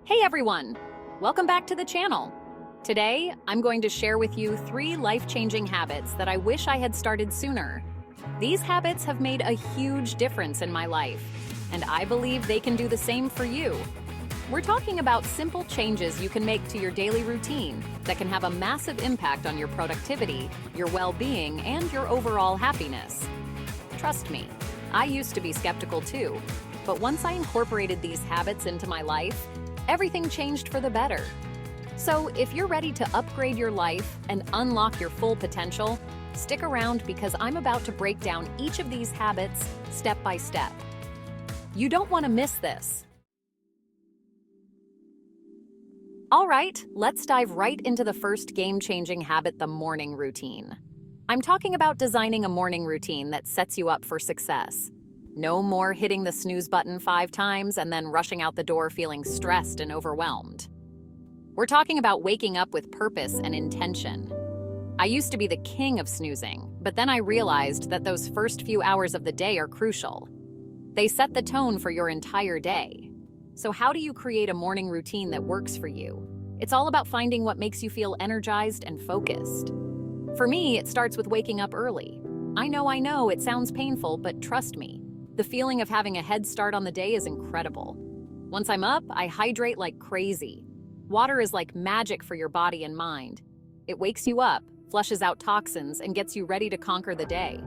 Hey everyone! Welcome back to the channel. Today, I'm going to share with you 3 life-changing habits that I wish I had started sooner. These habits have made a huge difference in my life, and I believe they can do the same for you. We're talking about simple changes you can make to your daily routine that can have a massive impact on your productivity, your well-being, and your overall happiness. Trust me, I used to be skeptical too, but once I incorporated these habits into my life, everything changed for the better. So if you're ready to upgrade your life and unlock your full potential, stick around because I'm about to break down each of these habits step by step. You don't want to miss this. All right, let's dive right into the first game-changing habit, the morning routine. I'm talking about designing a morning routine that sets you up for success. No more hitting the snooze button 5 times and then rushing out the door feeling stressed and overwhelmed. We're talking about waking up with purpose and intention. I used to be the king of snoozing, but then I realized that those first few hours of the day are crucial. They set the tone for your entire day. So how do you create a morning routine that works for you? It's all about finding what makes you feel energized and focused. For me, it starts with waking up early. I know, it sounds painful, but trust me. The feeling of having a head start on the day is incredible. Once I'm up, I hydrate like crazy. Water is like magic for your body and mind. It wakes you up, flushes out toxins, and gets you ready to conquer the day.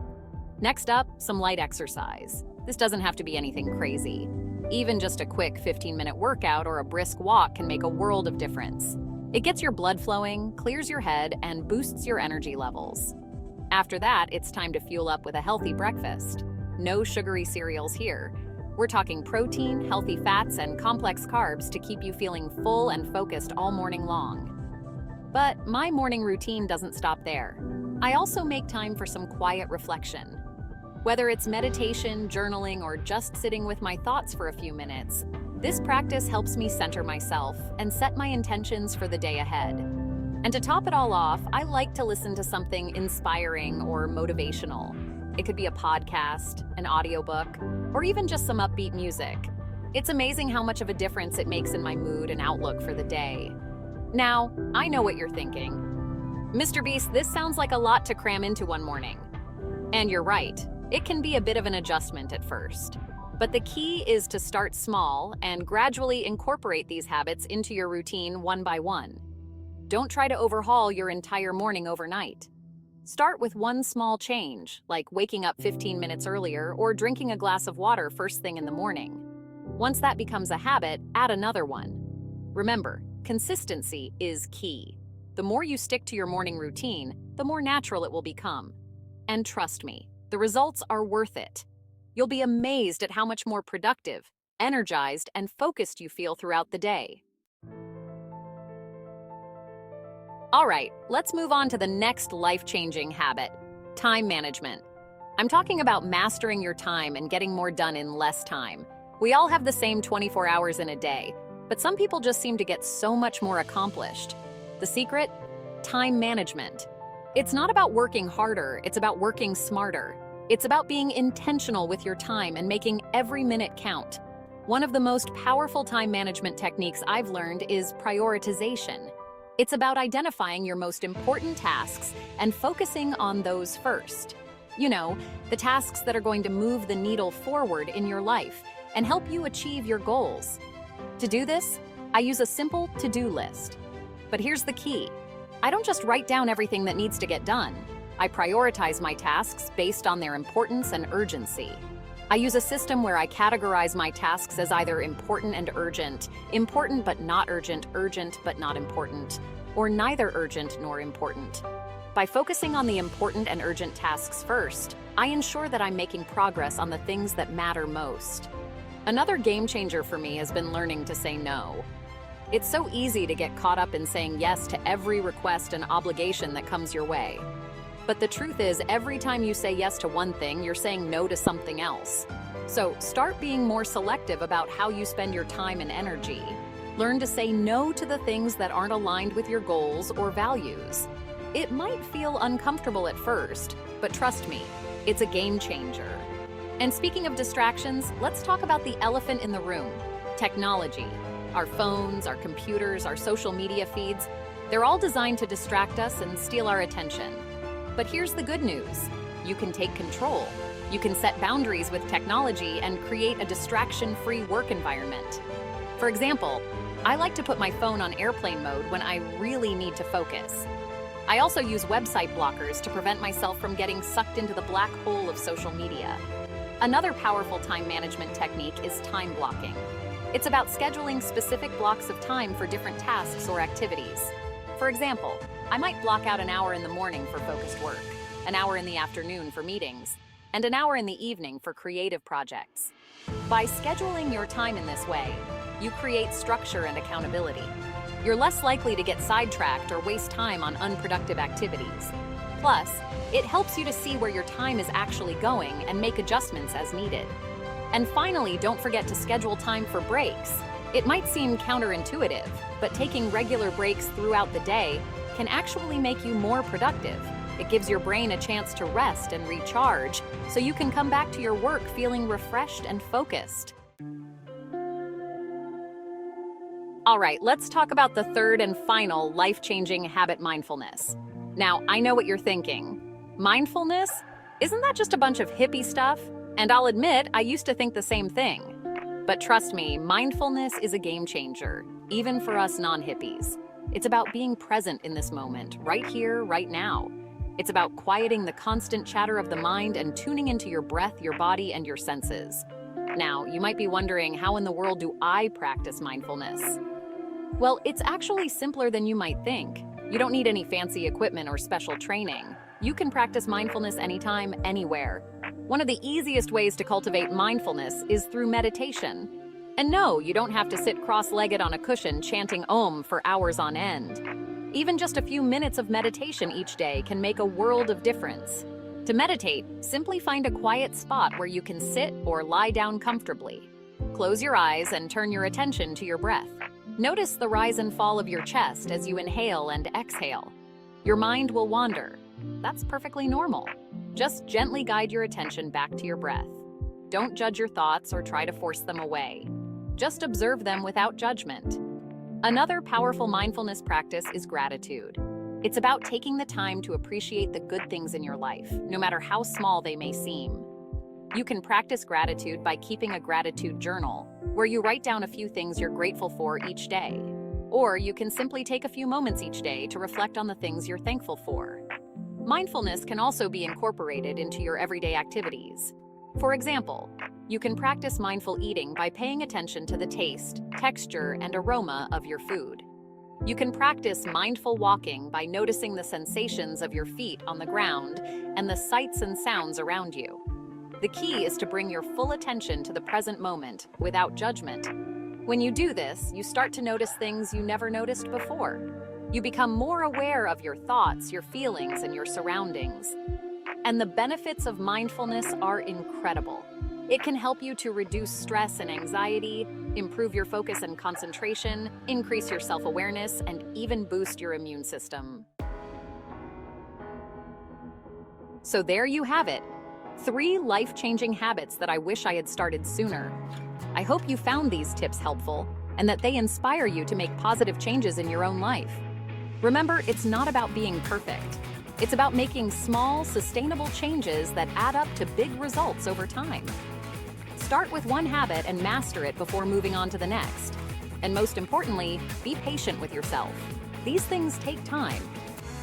Next up, some light exercise. This doesn't have to be anything crazy. Even just a quick 15-minute workout or a brisk walk can make a world of difference. It gets your blood flowing, clears your head, and boosts your energy levels. After that, it's time to fuel up with a healthy breakfast. No sugary cereals here. We're talking protein, healthy fats, and complex carbs to keep you feeling full and focused all morning long. But my morning routine doesn't stop there. I also make time for some quiet reflection. Whether it's meditation, journaling, or just sitting with my thoughts for a few minutes, this practice helps me center myself and set my intentions for the day ahead. And to top it all off, I like to listen to something inspiring or motivational. It could be a podcast, an audiobook, or even just some upbeat music. It's amazing how much of a difference it makes in my mood and outlook for the day. Now, I know what you're thinking. Mr. Beast, this sounds like a lot to cram into one morning. And you're right, it can be a bit of an adjustment at first. But the key is to start small and gradually incorporate these habits into your routine one by one. Don't try to overhaul your entire morning overnight. Start with one small change, like waking up 15 minutes earlier or drinking a glass of water first thing in the morning. Once that becomes a habit, add another one. Remember, consistency is key. The more you stick to your morning routine, the more natural it will become. And trust me, the results are worth it. You'll be amazed at how much more productive, energized, and focused you feel throughout the day. All right, let's move on to the next life-changing habit, time management. I'm talking about mastering your time and getting more done in less time. We all have the same 24 hours in a day, but some people just seem to get so much more accomplished. The secret? Time management. It's not about working harder, it's about working smarter. It's about being intentional with your time and making every minute count. One of the most powerful time management techniques I've learned is prioritization. It's about identifying your most important tasks and focusing on those first. You know, the tasks that are going to move the needle forward in your life and help you achieve your goals. To do this, I use a simple to-do list. But here's the key. I don't just write down everything that needs to get done. I prioritize my tasks based on their importance and urgency. I use a system where I categorize my tasks as either important and urgent, important but not urgent, urgent but not important, or neither urgent nor important. By focusing on the important and urgent tasks first, I ensure that I'm making progress on the things that matter most. Another game changer for me has been learning to say no. It's so easy to get caught up in saying yes to every request and obligation that comes your way. But the truth is, every time you say yes to one thing, you're saying no to something else. So start being more selective about how you spend your time and energy. Learn to say no to the things that aren't aligned with your goals or values. It might feel uncomfortable at first, but trust me, it's a game changer. And speaking of distractions, let's talk about the elephant in the room, technology. Our phones, our computers, our social media feeds, they're all designed to distract us and steal our attention. But here's the good news. You can take control. You can set boundaries with technology and create a distraction-free work environment. For example, I like to put my phone on airplane mode when I really need to focus. I also use website blockers to prevent myself from getting sucked into the black hole of social media. Another powerful time management technique is time blocking. It's about scheduling specific blocks of time for different tasks or activities. For example, I might block out an hour in the morning for focused work, an hour in the afternoon for meetings, and an hour in the evening for creative projects. By scheduling your time in this way, you create structure and accountability. You're less likely to get sidetracked or waste time on unproductive activities. Plus, it helps you to see where your time is actually going and make adjustments as needed. And finally, don't forget to schedule time for breaks. It might seem counterintuitive, but taking regular breaks throughout the day can actually make you more productive. It gives your brain a chance to rest and recharge, so you can come back to your work feeling refreshed and focused. All right, let's talk about the third and final life-changing habit, mindfulness. Now, I know what you're thinking. Mindfulness? Isn't that just a bunch of hippie stuff? And I'll admit, I used to think the same thing. But trust me, mindfulness is a game changer, even for us non-hippies. It's about being present in this moment, right here, right now. It's about quieting the constant chatter of the mind and tuning into your breath, your body, and your senses. Now, you might be wondering, how in the world do I practice mindfulness? Well, it's actually simpler than you might think. You don't need any fancy equipment or special training. You can practice mindfulness anytime, anywhere. One of the easiest ways to cultivate mindfulness is through meditation. And no, you don't have to sit cross-legged on a cushion chanting Om for hours on end. Even just a few minutes of meditation each day can make a world of difference. To meditate, simply find a quiet spot where you can sit or lie down comfortably. Close your eyes and turn your attention to your breath. Notice the rise and fall of your chest as you inhale and exhale. Your mind will wander. That's perfectly normal. Just gently guide your attention back to your breath. Don't judge your thoughts or try to force them away. Just observe them without judgment. Another powerful mindfulness practice is gratitude. It's about taking the time to appreciate the good things in your life, no matter how small they may seem. You can practice gratitude by keeping a gratitude journal, where you write down a few things you're grateful for each day. Or you can simply take a few moments each day to reflect on the things you're thankful for. Mindfulness can also be incorporated into your everyday activities. For example, you can practice mindful eating by paying attention to the taste, texture, and aroma of your food. You can practice mindful walking by noticing the sensations of your feet on the ground and the sights and sounds around you. The key is to bring your full attention to the present moment without judgment. When you do this, you start to notice things you never noticed before. You become more aware of your thoughts, your feelings, and your surroundings. And the benefits of mindfulness are incredible. It can help you to reduce stress and anxiety, improve your focus and concentration, increase your self-awareness, and even boost your immune system. So there you have it. 3 life-changing habits that I wish I had started sooner. I hope you found these tips helpful and that they inspire you to make positive changes in your own life. Remember, it's not about being perfect. It's about making small, sustainable changes that add up to big results over time. Start with one habit and master it before moving on to the next. And most importantly, be patient with yourself. These things take time.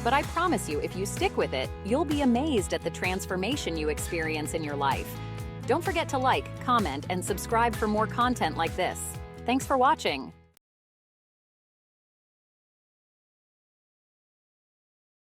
But I promise you, if you stick with it, you'll be amazed at the transformation you experience in your life. Don't forget to like, comment, and subscribe for more content like this. Thanks for watching.